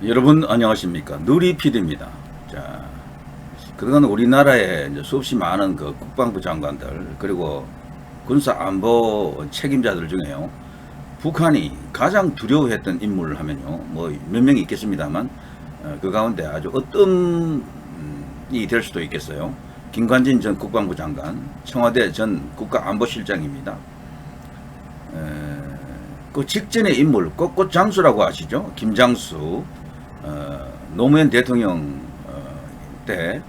여러분 안녕하십니까, 누리 PD입니다. 자, 그동안 우리나라에 이제 수없이 많은 그 국방부 장관들 그리고 군사 안보 책임자들 중에요, 북한이 가장 두려워했던 인물을 하면요, 뭐 몇 명이 있겠습니다만 그 가운데 아주 어떤이 될 수도 있겠어요. 김관진 전 국방부 장관, 청와대 전 국가안보실장입니다. 그 직전의 인물 꽃꽃장수라고 아시죠? 김장수, 노무현 대통령 때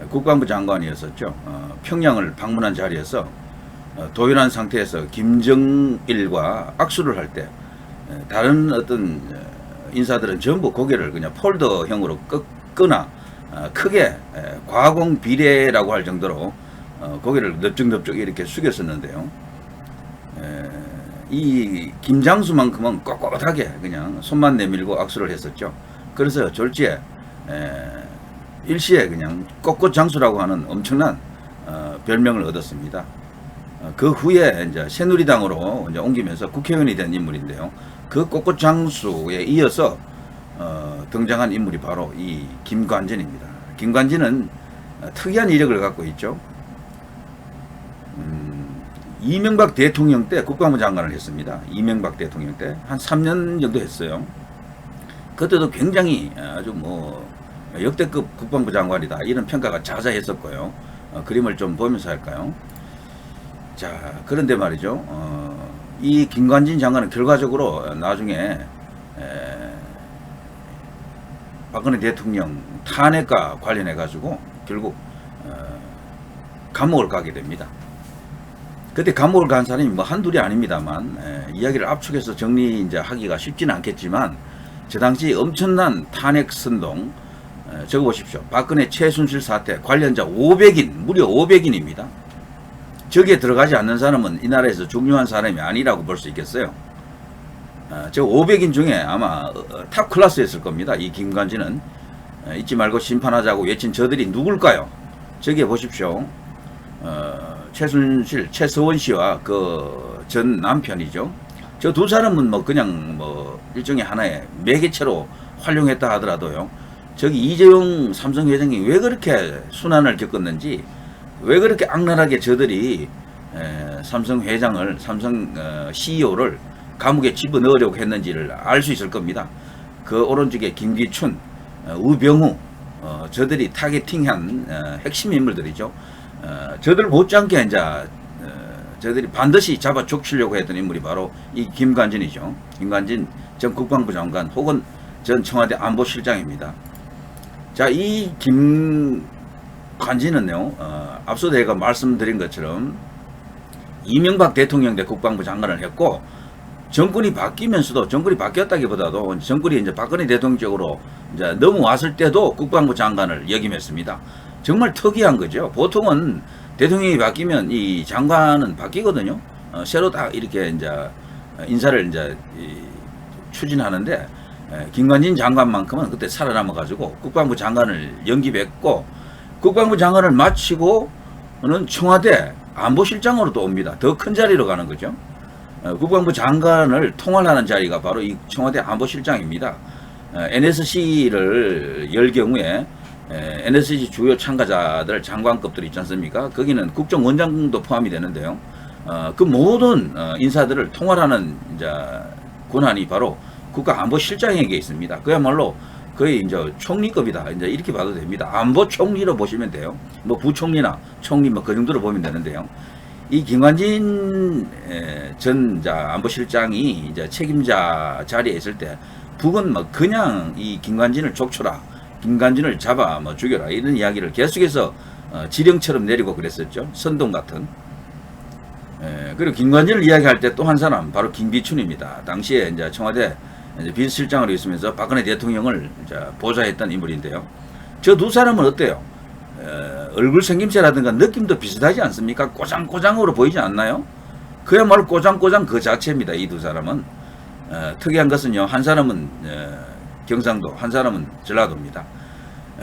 국방부 장관이었었죠. 평양을 방문한 자리에서 도연한 상태에서 김정일과 악수를 할 때 다른 어떤 인사들은 전부 고개를 그냥 폴더형으로 꺾거나 크게 과공 비례라고 할 정도로 고개를 넙죽넙죽 이렇게 숙였었는데요. 이 김장수만큼은 꼿꼿하게 그냥 손만 내밀고 악수를 했었죠. 그래서 졸지에 일시에 그냥 꼿꼿장수라고 하는 엄청난 별명을 얻었습니다. 그 후에 이제 새누리당으로 이제 옮기면서 국회의원이 된 인물인데요. 그 꼿꼿장수에 이어서 등장한 인물이 바로 이 김관진입니다. 김관진은 특이한 이력을 갖고 있죠. 이명박 대통령 때 국방부 장관을 했습니다. 이명박 대통령 때 한 3년 정도 했어요. 그때도 굉장히 아주 뭐 역대급 국방부 장관이다 이런 평가가 자자했었고요. 그림을 좀 보면서 할까요? 자, 그런데 말이죠. 이 김관진 장관은 결과적으로 나중에 박근혜 대통령 탄핵과 관련해 가지고 결국 감옥을 가게 됩니다. 그때 감옥을 간 사람이 뭐 한둘이 아닙니다만, 이야기를 압축해서 정리 이제 하기가 쉽지는 않겠지만, 저 당시 엄청난 탄핵 선동, 적어보십시오. 박근혜 최순실 사태 관련자 500인, 무려 500인입니다. 저기에 들어가지 않는 사람은 이 나라에서 중요한 사람이 아니라고 볼 수 있겠어요. 저 500인 중에 아마 탑 클래스였을 겁니다. 이 김관진은. 잊지 말고 심판하자고 외친 저들이 누굴까요? 저기에 보십시오. 최순실, 최서원 씨와 그 전 남편이죠. 저 두 사람은 뭐 그냥 뭐 일종의 하나의 매개체로 활용했다 하더라도요. 저기 이재용 삼성 회장이 왜 그렇게 순환을 겪었는지, 왜 그렇게 악랄하게 저들이 삼성 회장을, 삼성 CEO를 감옥에 집어넣으려고 했는지를 알 수 있을 겁니다. 그 오른쪽에 김기춘, 우병우, 저들이 타겟팅한 핵심 인물들이죠. 저들 못지않게 이제 저들이 반드시 잡아 족치려고 했던 인물이 바로 이 김관진이죠. 김관진 전 국방부 장관 혹은 전 청와대 안보실장입니다. 자, 이 김관진은요, 앞서 내가 말씀드린 것처럼 이명박 대통령 때 국방부 장관을 했고, 정권이 바뀌면서도, 정권이 바뀌었다기보다도 정권이 이제 박근혜 대통령 쪽으로 이제 넘어왔을 때도 국방부 장관을 역임했습니다. 정말 특이한 거죠. 보통은 대통령이 바뀌면 이 장관은 바뀌거든요. 새로 다 이렇게 이제 인사를 이제 추진하는데, 김관진 장관만큼은 그때 살아남아가지고 국방부 장관을 영입했고, 국방부 장관을 마치고는 청와대 안보실장으로 또 옵니다. 더 큰 자리로 가는 거죠. 국방부 장관을 통할하는 자리가 바로 이 청와대 안보실장입니다. NSC를 열 경우에 NSC 주요 참가자들 장관급들 있지 않습니까? 거기는 국정원장도 포함이 되는데요. 그 모든 인사들을 통할하는 이제 권한이 바로 국가안보실장에게 있습니다. 그야말로 거의 이제 총리급이다. 이제 이렇게 봐도 됩니다. 안보총리로 보시면 돼요. 뭐 부총리나 총리 뭐 그 정도로 보면 되는데요. 이 김관진 전 안보실장이 이제 책임자 자리에 있을 때 북은 뭐 그냥 이 김관진을 족쳐라, 김관진을 잡아 뭐 죽여라 이런 이야기를 계속해서 지령처럼 내리고 그랬었죠. 선동 같은. 그리고 김관진을 이야기할 때 또 한 사람 바로 김기춘입니다. 당시에 이제 청와대 이제 비서실장으로 있으면서 박근혜 대통령을 이제 보좌했던 인물인데요. 저 두 사람은 어때요? 얼굴 생김새라든가 느낌도 비슷하지 않습니까? 꼬장꼬장으로 보이지 않나요? 그야말로 꼬장꼬장 그 자체입니다. 이 두 사람은. 특이한 것은요, 한 사람은 경상도, 한 사람은 전라도입니다.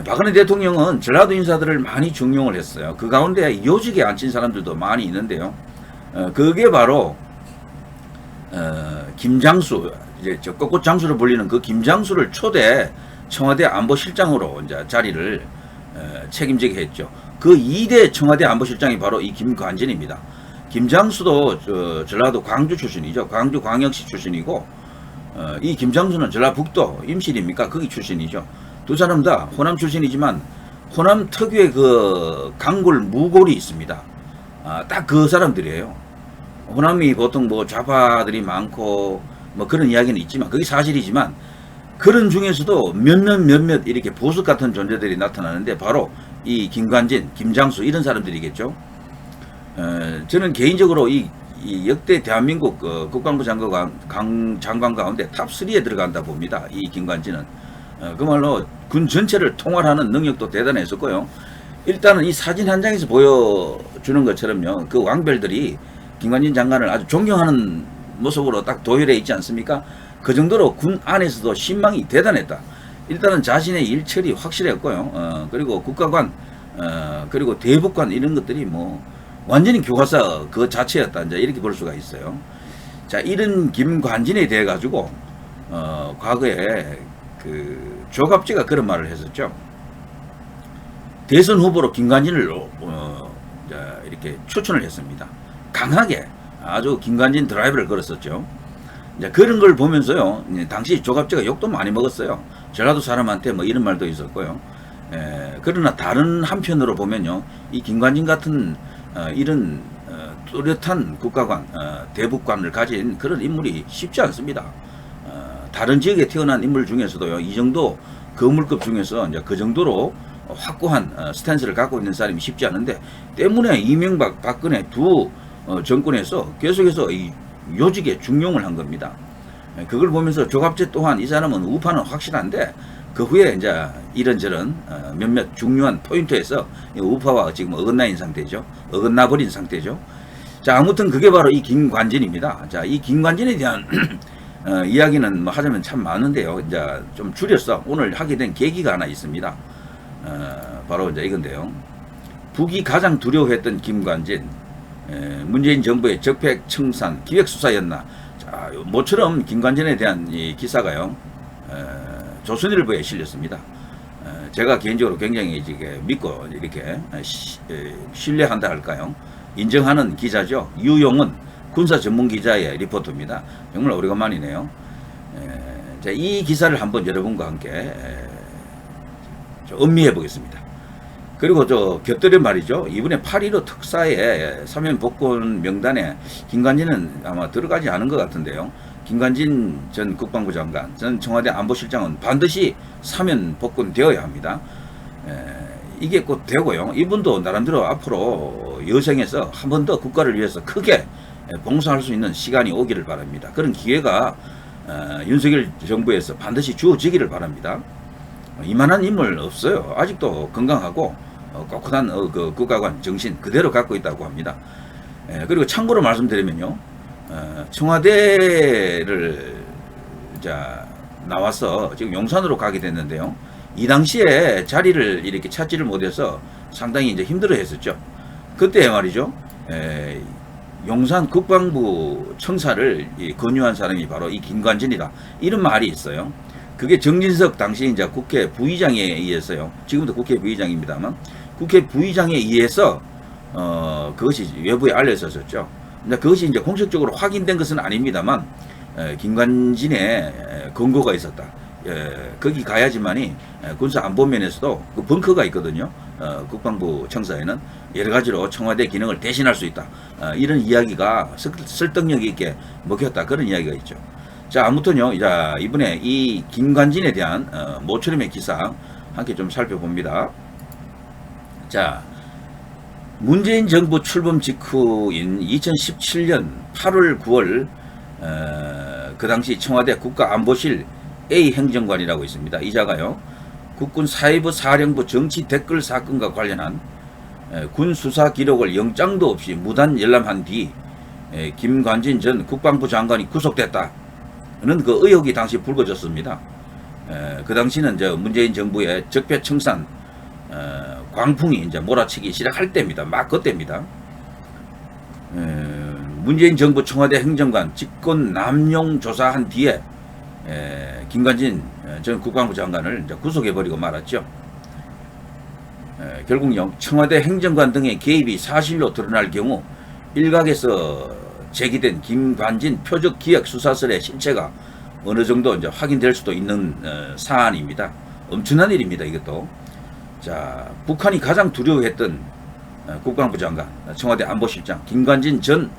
박근혜 대통령은 전라도 인사들을 많이 중용을 했어요. 그 가운데 요직에 앉힌 사람들도 많이 있는데요. 그게 바로 김장수, 이제 저 꺾꽃장수로 불리는 그 김장수를 초대 청와대 안보실장으로 이제 자리를 책임지게 했죠. 그 2대 청와대 안보실장이 바로 이 김관진입니다. 김장수도 전라도 광주 출신이죠. 광주 광역시 출신이고, 이 김장수는 전라북도 임실입니까? 거기 출신이죠. 두 사람 다 호남 출신이지만 호남 특유의 그 강골 무골이 있습니다. 딱 그 사람들이에요. 호남이 보통 뭐 좌파들이 많고 뭐 그런 이야기는 있지만 그게 사실이지만 그런 중에서도 몇몇 이렇게 보석 같은 존재들이 나타나는데 바로 이 김관진, 김장수 이런 사람들이겠죠. 저는 개인적으로 이 역대 대한민국 국방부 장관 가운데 탑3에 들어간다 봅니다. 이 김관진은. 그말로 군 전체를 통할하는 능력도 대단했었고요. 일단은 이 사진 한 장에서 보여주는 것처럼요. 그 왕별들이 김관진 장관을 아주 존경하는 모습으로 딱 도열해 있지 않습니까? 그 정도로 군 안에서도 신망이 대단했다. 일단은 자신의 일처리 확실했고요. 그리고 국가관, 그리고 대북관 이런 것들이 뭐 완전히 교과서 그 자체였다. 이제 이렇게 볼 수가 있어요. 자, 이런 김관진에 대해 가지고 과거에 그 조갑지가 그런 말을 했었죠. 대선 후보로 김관진을 이렇게 추천을 했습니다. 강하게 아주 김관진 드라이브를 걸었었죠. 이제 그런 걸 보면서요, 당시 조갑지가 욕도 많이 먹었어요. 전라도 사람한테 뭐 이런 말도 있었고요. 그러나 다른 한편으로 보면요, 이 김관진 같은 이런 뚜렷한 국가관, 대북관을 가진 그런 인물이 쉽지 않습니다. 다른 지역에 태어난 인물 중에서도요, 이 정도 거물급 중에서 이제 그 정도로 확고한 스탠스를 갖고 있는 사람이 쉽지 않은데, 때문에 이명박, 박근혜 두 정권에서 계속해서 이 요직에 중용을 한 겁니다. 그걸 보면서 조갑재 또한 이 사람은 우파는 확실한데, 그 후에 이제 이런저런 몇몇 중요한 포인트에서 우파와 지금 어긋나인 상태죠. 어긋나버린 상태죠. 자, 아무튼 그게 바로 이 김관진입니다. 자, 이 김관진에 대한 이야기는 뭐 하자면 참 많은데요. 이제 좀 줄여서 오늘 하게 된 계기가 하나 있습니다. 바로 이제 이건데요. 북이 가장 두려워했던 김관진, 문재인 정부의 적폐 청산 기획수사였나. 자, 모처럼 김관진에 대한 이 기사가요, 조선일보에 실렸습니다. 제가 개인적으로 굉장히 이제 믿고 이렇게 신뢰한다 할까요? 인정하는 기자죠. 유용은 군사 전문 기자의 리포트입니다. 정말 오래간만이네요. 자, 이 기사를 한번 여러분과 함께 음미해 보겠습니다. 그리고 곁들여 말이죠. 이번에 8.15 특사의 사면 복권 명단에 김관진은 아마 들어가지 않은 것 같은데요. 김관진 전 국방부 장관, 전 청와대 안보실장은 반드시 사면 복권되어야 합니다. 이게 꼭 되고요. 이분도 나름대로 앞으로 여생에서 한 번 더 국가를 위해서 크게 봉사할 수 있는 시간이 오기를 바랍니다. 그런 기회가 윤석열 정부에서 반드시 주어지기를 바랍니다. 이만한 인물 없어요. 아직도 건강하고 꼿꼿한 그 국가관 정신 그대로 갖고 있다고 합니다. 그리고 참고로 말씀드리면요, 청와대를 나와서 지금 용산으로 가게 됐는데요. 이 당시에 자리를 이렇게 찾지를 못해서 상당히 이제 힘들어 했었죠. 그때 말이죠, 용산 국방부 청사를 건유한 사람이 바로 이 김관진이다. 이런 말이 있어요. 그게 정진석 당시 이제 국회 부의장에 의해서요. 지금도 국회 부의장입니다만, 국회 부의장에 의해서 그것이 외부에 알려졌었죠. 근데 그것이 이제 공식적으로 확인된 것은 아닙니다만, 김관진의 근거가 있었다. 거기 가야지만이 군사 안보 면에서도 그 벙커가 있거든요. 국방부 청사에는 여러 가지로 청와대 기능을 대신할 수 있다. 이런 이야기가 설득력 있게 먹혔다. 그런 이야기가 있죠. 자, 아무튼요, 이번에 이 김관진에 대한 모처럼의 기사 함께 좀 살펴봅니다. 자, 문재인 정부 출범 직후인 2017년 8월 9월 그 당시 청와대 국가안보실 A 행정관이라고 있습니다. 이자가요, 국군 사회부 사령부 정치 댓글 사건과 관련한 군 수사 기록을 영장도 없이 무단 열람한 뒤 김관진 전 국방부 장관이 구속됐다. 는 그 의혹이 당시 불거졌습니다. 그 당시는 문재인 정부의 적폐 청산 광풍이 이제 몰아치기 시작할 때입니다. 막 그때입니다. 문재인 정부 청와대 행정관 직권 남용 조사한 뒤에 김관진 전 국방부 장관을 이제 구속해버리고 말았죠. 결국요, 청와대 행정관 등의 개입이 사실로 드러날 경우 일각에서 제기된 김관진 표적 기획 수사설의 실체가 어느 정도 이제 확인될 수도 있는 사안입니다. 엄청난 일입니다, 이것도. 자, 북한이 가장 두려워했던 국방부 장관, 청와대 안보실장 김관진 전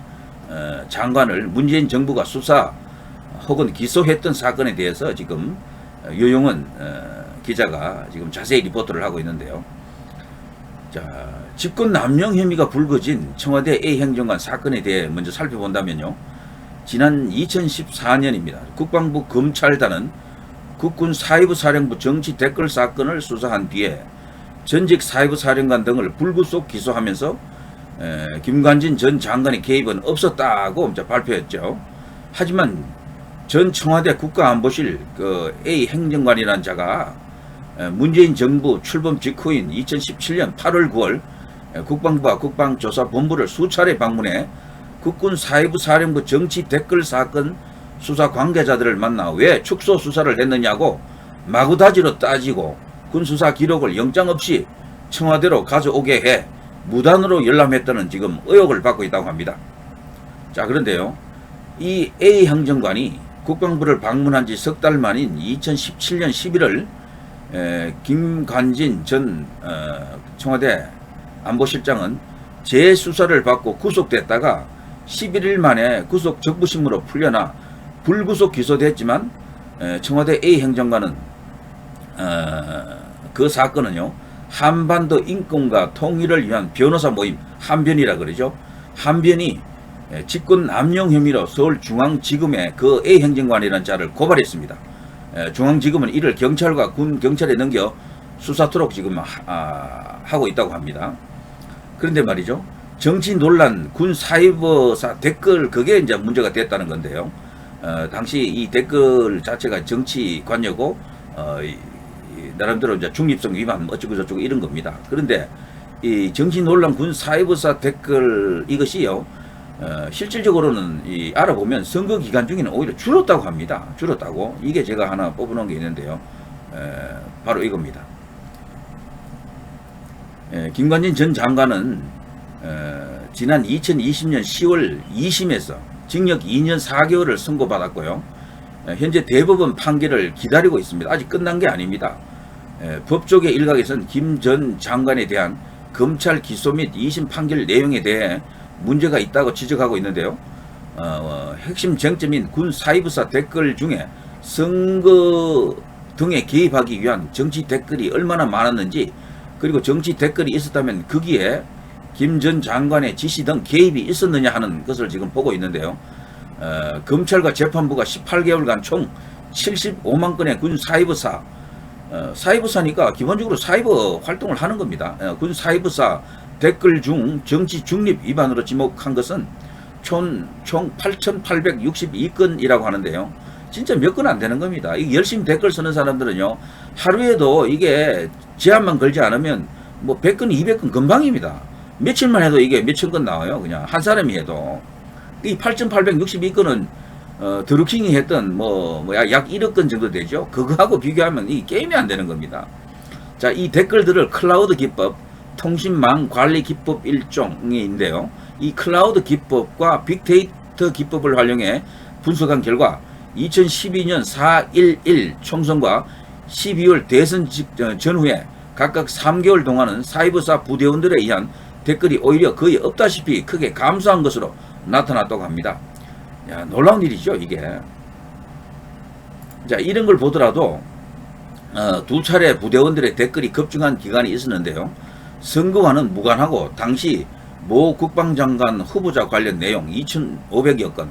장관을 문재인 정부가 수사 혹은 기소했던 사건에 대해서 지금 유용은 기자가 지금 자세히 리포트를 하고 있는데요. 자, 직권 남용 혐의가 불거진 청와대 A 행정관 사건에 대해 먼저 살펴본다면요. 지난 2014년입니다. 국방부 검찰단은 국군 사이버사령부 정치 댓글 사건을 수사한 뒤에 전직 사이버사령관 등을 불구속 기소하면서 김관진 전 장관의 개입은 없었다고 발표했죠. 하지만 전 청와대 국가안보실 A 행정관이라는 자가 문재인 정부 출범 직후인 2017년 8월 9월 국방부와 국방조사본부를 수차례 방문해 국군 사이버사령부 정치 댓글 사건 수사 관계자들을 만나 왜 축소 수사를 했느냐고 마구다지로 따지고 군수사 기록을 영장 없이 청와대로 가져오게 해 무단으로 열람했다는 지금 의혹을 받고 있다고 합니다. 자, 그런데요, 이 A 행정관이 국방부를 방문한 지 석 달 만인 2017년 11월 김관진 전 청와대 안보실장은 재수사를 받고 구속됐다가 11일 만에 구속 적부심으로 풀려나 불구속 기소됐지만 청와대 A 행정관은 그 사건은요, 한반도 인권과 통일을 위한 변호사 모임 한변이라 그러죠. 한변이 직권 남용 혐의로 서울중앙지검에 그 A 행정관이라는 자를 고발했습니다. 중앙지검은 이를 경찰과 군 경찰에 넘겨 수사토록 지금 하고 있다고 합니다. 그런데 말이죠, 정치 논란 군 사이버사 댓글 그게 이제 문제가 됐다는 건데요. 당시 이 댓글 자체가 정치 관여고 나름대로 이제 중립성 위반 어쩌고 저쩌고 이런 겁니다. 그런데 이 정치 논란 군 사이버사 댓글 이것이요, 실질적으로는 알아보면 선거 기간 중에는 오히려 줄었다고 합니다. 줄었다고. 이게 제가 하나 뽑아놓은 게 있는데요. 바로 이겁니다. 김관진 전 장관은 지난 2020년 10월 2심에서 징역 2년 4개월을 선고받았고요. 현재 대법원 판결을 기다리고 있습니다. 아직 끝난 게 아닙니다. 법조계 일각에서는 김 전 장관에 대한 검찰 기소 및 2심 판결 내용에 대해 문제가 있다고 지적하고 있는데요. 핵심 쟁점인 군 사이버사 댓글 중에 선거 등에 개입하기 위한 정치 댓글이 얼마나 많았는지, 그리고 정치 댓글이 있었다면 거기에 김 전 장관의 지시 등 개입이 있었느냐 하는 것을 지금 보고 있는데요. 검찰과 재판부가 18개월간 총 75만 건의 군 사이버사, 사이버사니까 기본적으로 사이버 활동을 하는 겁니다. 군 사이버사 댓글 중 정치 중립 위반으로 지목한 것은 총 8,862건이라고 하는데요. 진짜 몇 건 안 되는 겁니다. 이 열심히 댓글 쓰는 사람들은요, 하루에도 이게 제한만 걸지 않으면 뭐 100건, 200건 금방입니다. 며칠만 해도 이게 몇천 건 나와요. 그냥 한 사람이 해도. 이 8,862건은 드루킹이 했던 약 1억 건 정도 되죠. 그거하고 비교하면 이 게임이 안 되는 겁니다. 자, 이 댓글들을 클라우드 기법, 통신망 관리 기법 일종인데요. 이 클라우드 기법과 빅데이터 기법을 활용해 분석한 결과 2012년 4.11 총선과 12월 대선 전후에 각각 3개월 동안은 사이버사 부대원들에 의한 댓글이 오히려 거의 없다시피 크게 감소한 것으로 나타났다고 합니다. 야, 놀라운 일이죠, 이게. 자, 이런 걸 보더라도 두 차례 부대원들의 댓글이 급증한 기간이 있었는데요. 선거와는 무관하고 당시 모 국방장관 후보자 관련 내용 2,500여 건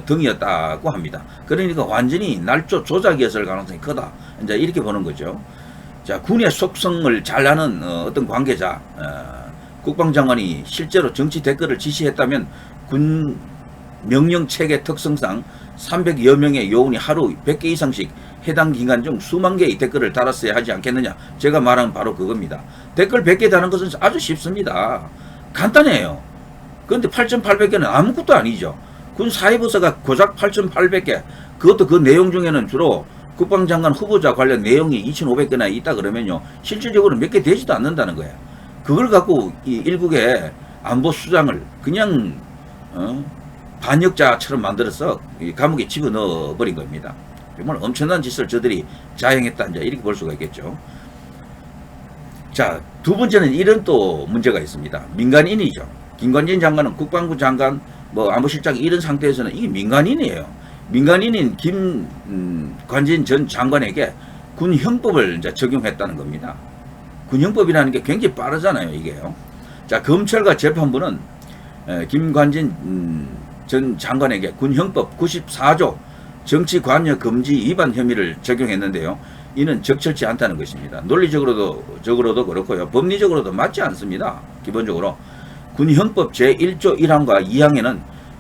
등이었다고 합니다. 그러니까 완전히 날조 조작이었을 가능성이 크다. 이제 이렇게 보는 거죠. 자, 군의 속성을 잘 아는 어떤 관계자, 국방장관이 실제로 정치 댓글을 지시했다면 군 명령체계 특성상 300여 명의 요원이 하루 100개 이상씩 해당 기간 중 수만 개의 댓글을 달았어야 하지 않겠느냐. 제가 말한 바로 그겁니다. 댓글 100개 다는 것은 아주 쉽습니다. 간단해요. 그런데 8,800개는 아무것도 아니죠. 군 사이버사가 고작 8,800개, 그것도 그 내용 중에는 주로 국방장관 후보자 관련 내용이 2,500개나 있다 그러면요, 실질적으로 몇 개 되지도 않는다는 거예요. 그걸 갖고 이 일국의 안보 수장을 그냥 반역자처럼 만들어서 이 감옥에 집어넣어 버린 겁니다. 정말 엄청난 짓을 저들이 자행했다, 이제 이렇게 볼 수가 있겠죠. 자, 두 번째는 이런 또 문제가 있습니다. 민간인이죠. 김관진 장관은 국방부 장관, 뭐 안보실장 이런 상태에서는 이게 민간인이에요. 민간인인 김관진 전 장관에게 군형법을 이제 적용했다는 겁니다. 군형법이라는 게 굉장히 빠르잖아요, 이게요. 자, 검찰과 재판부는 김관진 전 장관에게 군형법 94조 정치관여 금지 위반 혐의를 적용했는데요. 이는 적절치 않다는 것입니다. 논리적으로도 그렇고요. 법리적으로도 맞지 않습니다. 기본적으로 군형법 제1조 1항과 2항에는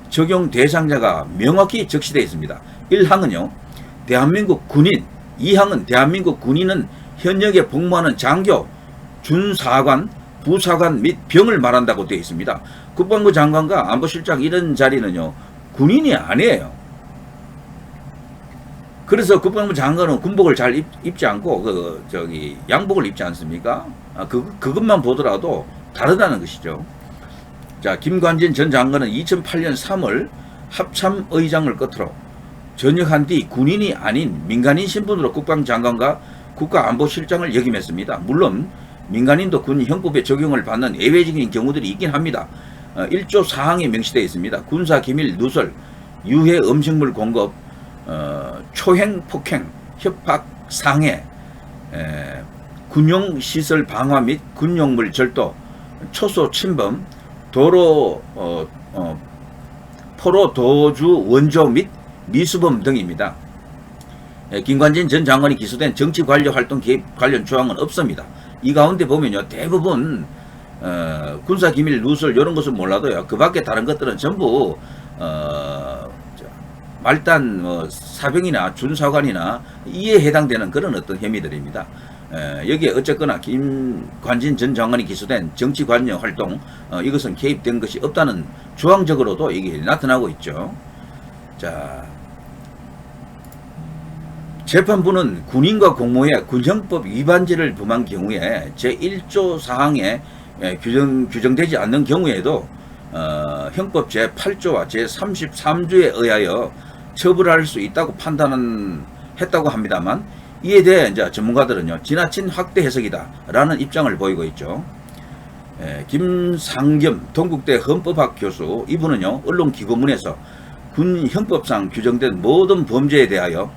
적용 대상자가 명확히 적시되어 있습니다. 1항은요, 대한민국 군인, 2항은 대한민국 군인은 현역에 복무하는 장교, 준사관, 부사관 및 병을 말한다고 되어 있습니다. 국방부 장관과 안보실장 이런 자리는요, 군인이 아니에요. 그래서 국방부 장관은 군복을 잘 입지 않고 양복을 입지 않습니까? 그것만 보더라도 다르다는 것이죠. 자, 김관진 전 장관은 2008년 3월 합참의장을 끝으로 전역한 뒤 군인이 아닌 민간인 신분으로 국방장관과 국가안보실장을 역임했습니다. 물론 민간인도 군 형법에 적용을 받는 예외적인 경우들이 있긴 합니다. 1조 4항에 명시되어 있습니다. 군사기밀 누설, 유해 음식물 공급, 초행 폭행, 협박 상해, 군용시설 방화 및 군용물 절도, 초소 침범, 도로 포로 도주 원조 및 미수범 등입니다. 김관진 전 장관이 기소된 정치 관료 활동 개입 관련 조항은 없습니다. 이 가운데 보면요, 대부분 군사기밀 누설 이런 것은 몰라도요, 그 밖에 다른 것들은 전부 말단 사병이나 준사관이나 이에 해당되는 그런 어떤 혐의들입니다. 여기에 어쨌거나 김관진 전 장관이 기소된 정치관여 활동, 이것은 개입된 것이 없다는 조항적으로도 이게 나타나고 있죠. 자, 재판부는 군인과 공모의 군형법 위반죄를 범한 경우에 제1조 사항에 규정되지 않는 경우에도 형법 제8조와 제33조에 의하여 처벌할 수 있다고 판단했다고 합니다만, 이에 대해 이제 전문가들은요, 지나친 확대 해석이다라는 입장을 보이고 있죠. 김상겸 동국대 헌법학 교수, 이분은요, 언론기고문에서 군 형법상 규정된 모든 범죄에 대하여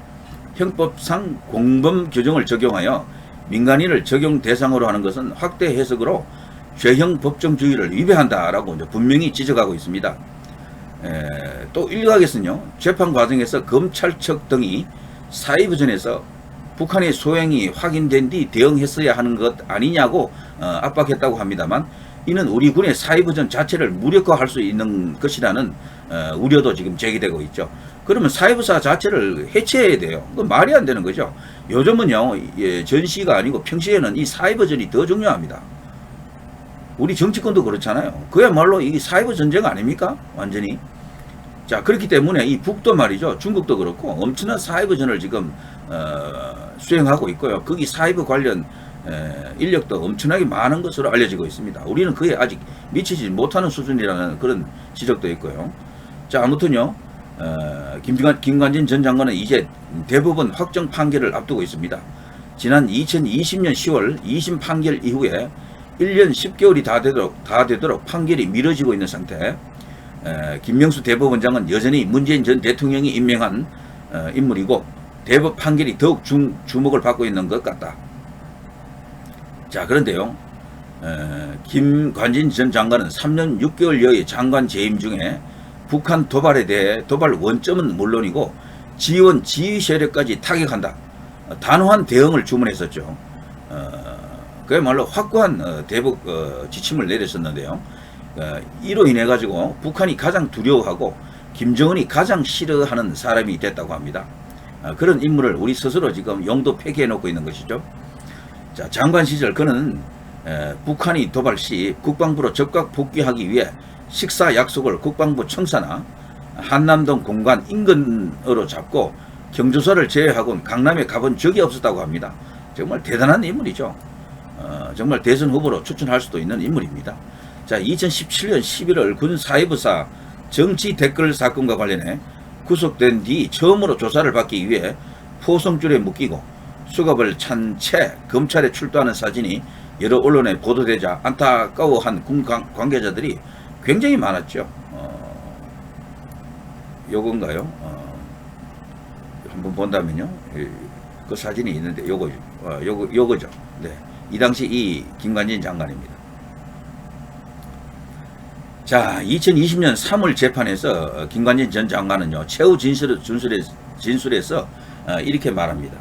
형법상 공범 규정을 적용하여 민간인을 적용 대상으로 하는 것은 확대 해석으로 죄형 법정주의를 위배한다라고 이제 분명히 지적하고 있습니다. 또 일각에서는요, 재판 과정에서 검찰 측 등이 사이버전에서 북한의 소행이 확인된 뒤 대응했어야 하는 것 아니냐고 압박했다고 합니다만, 이는 우리 군의 사이버전 자체를 무력화할 수 있는 것이라는 우려도 지금 제기되고 있죠. 그러면 사이버사 자체를 해체해야 돼요. 그건 말이 안 되는 거죠. 요즘은요, 전시가 아니고 평시에는 이 사이버전이 더 중요합니다. 우리 정치권도 그렇잖아요. 그야말로 이게 사이버 전쟁 아닙니까? 완전히. 자, 그렇기 때문에 이 북도 말이죠. 중국도 그렇고 엄청난 사이버전을 지금 수행하고 있고요. 거기 사이버 관련 인력도 엄청나게 많은 것으로 알려지고 있습니다. 우리는 그에 아직 미치지 못하는 수준이라는 그런 지적도 있고요. 자, 아무튼요, 김관진 전 장관은 이제 대법원 확정 판결을 앞두고 있습니다. 지난 2020년 10월 2심 판결 이후에 1년 10개월이 다 되도록 판결이 미뤄지고 있는 상태. 김명수 대법원장은 여전히 문재인 전 대통령이 임명한 인물이고, 대법 판결이 더욱 주목을 받고 있는 것 같다. 자, 그런데요, 김관진 전 장관은 3년 6개월여의 장관 재임 중에 북한 도발에 대해 도발 원점은 물론이고 지원 지휘 세력까지 타격한다, 단호한 대응을 주문했었죠. 그야말로 확고한 대북 지침을 내렸었는데요. 이로 인해 가지고 북한이 가장 두려워하고 김정은이 가장 싫어하는 사람이 됐다고 합니다. 그런 인물을 우리 스스로 지금 용도 폐기해 놓고 있는 것이죠. 자, 장관 시절 그는 북한이 도발 시 국방부로 적극 복귀하기 위해 식사 약속을 국방부 청사나 한남동 공간 인근으로 잡고 경조사를 제외하고는 강남에 가본 적이 없었다고 합니다. 정말 대단한 인물이죠. 정말 대선 후보로 추천할 수도 있는 인물입니다. 자, 2017년 11월 군 사회부사 정치 댓글 사건과 관련해 구속된 뒤 처음으로 조사를 받기 위해 포성줄에 묶이고 수갑을 찬 채 검찰에 출두하는 사진이 여러 언론에 보도되자 안타까워한 군 관계자들이 굉장히 많았죠. 요건가요? 한번 본다면요. 그 사진이 있는데 요거죠. 네. 이 당시 이 김관진 장관입니다. 자, 2020년 3월 재판에서 김관진 전 장관은요, 최후 진술에서 이렇게 말합니다.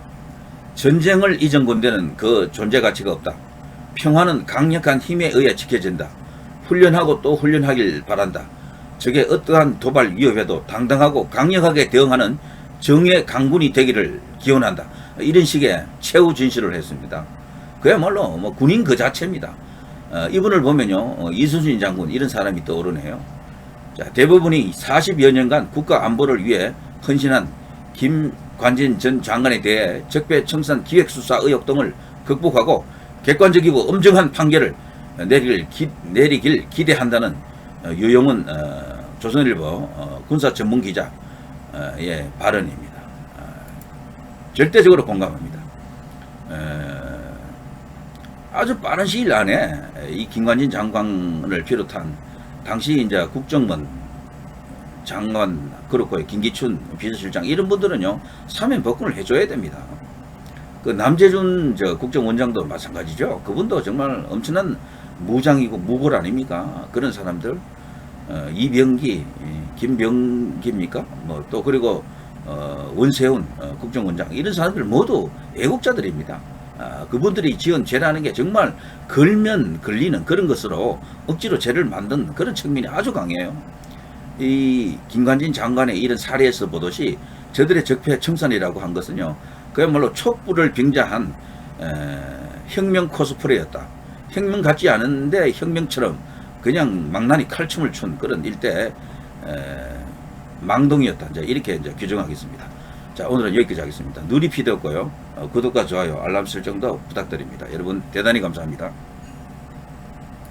전쟁을 잊은 군대는 그 존재 가치가 없다. 평화는 강력한 힘에 의해 지켜진다. 훈련하고 또 훈련하길 바란다. 적의 어떠한 도발 위협에도 당당하고 강력하게 대응하는 정의 강군이 되기를 기원한다. 이런 식의 최후 진술을 했습니다. 그야말로 뭐 군인 그 자체입니다. 이분을 보면요, 이순신 장군 이런 사람이 떠오르네요. 자, 대부분이 40여 년간 국가 안보를 위해 헌신한 김관진 전 장관에 대해 적폐청산 기획수사 의혹 등을 극복하고 객관적이고 엄정한 판결을 내리길 기대한다는 유영훈 조선일보 군사 전문 기자의 발언입니다. 절대적으로 공감합니다. 아주 빠른 시일 안에 이 김관진 장관을 비롯한 당시 이제 국정원 장관 그렇고 김기춘 비서실장 이런 분들은요 사면 복권을 해줘야 됩니다. 그 남재준 국정원장도 마찬가지죠. 그분도 정말 엄청난 무장이고 무골 아닙니까? 그런 사람들 이병기, 김병기입니까? 뭐 또 그리고 원세훈 국정원장 이런 사람들 모두 애국자들입니다. 그분들이 지은 죄라는 게 정말 걸면 걸리는 그런 것으로 억지로 죄를 만든 그런 측면이 아주 강해요. 이 김관진 장관의 이런 사례에서 보듯이 저들의 적폐청산이라고 한 것은요 그야말로 촛불을 빙자한 혁명 코스프레였다. 혁명 같지 않은데 혁명처럼 그냥 망나니 칼춤을 춘 그런 일대 망동이었다. 이렇게 규정하겠습니다. 자, 오늘은 여기까지 하겠습니다. 누리피드였고요. 구독과 좋아요, 알람 설정도 부탁드립니다. 여러분 대단히 감사합니다.